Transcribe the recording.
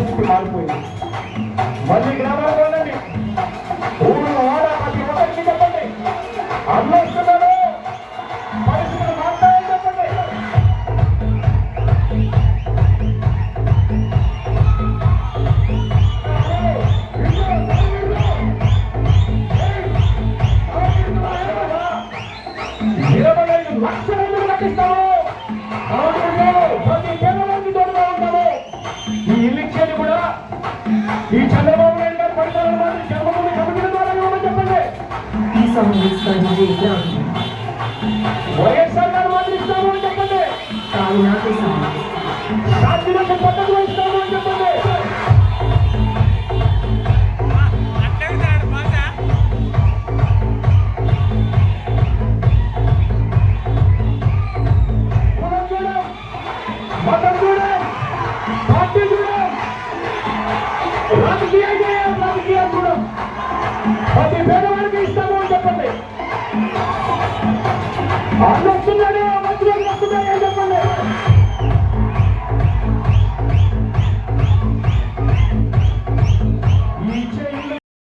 పరిస్థితి మారిపోయింది. మళ్ళీ గ్రామాలకు వెళ్ళండి, ఊరు వాడ ప్రతి ఒక్కరికి చెప్పండి, అన్నొస్తున్నారు, పరిస్థితులు మారుతాయని చెప్పండి. లక్షల మంది కట్టిస్తాము, ప్రతి పేదవాడికి తోడుగా ఉంటాము. ఈ ఇల్లు ఇచ్చేది కూడా ఈ చంద్రబాబు నాయుడు గారి పరిపాలన మాత్రం జన్మభూమి కమిటీల ద్వారా ఇవ్వమని చెప్పండి. వైఎస్ఆర్ గారు మాత్రం ఇస్తాము అని చెప్పండి. శాంతిరక్షణ పద్ధతిలో ఇస్తాము అని చెప్పండి. రాజకీయాలు కూడా ప్రతి పేదవాడికి ఇస్తాము అని చెప్పండి. అన్నొస్తున్నాడు.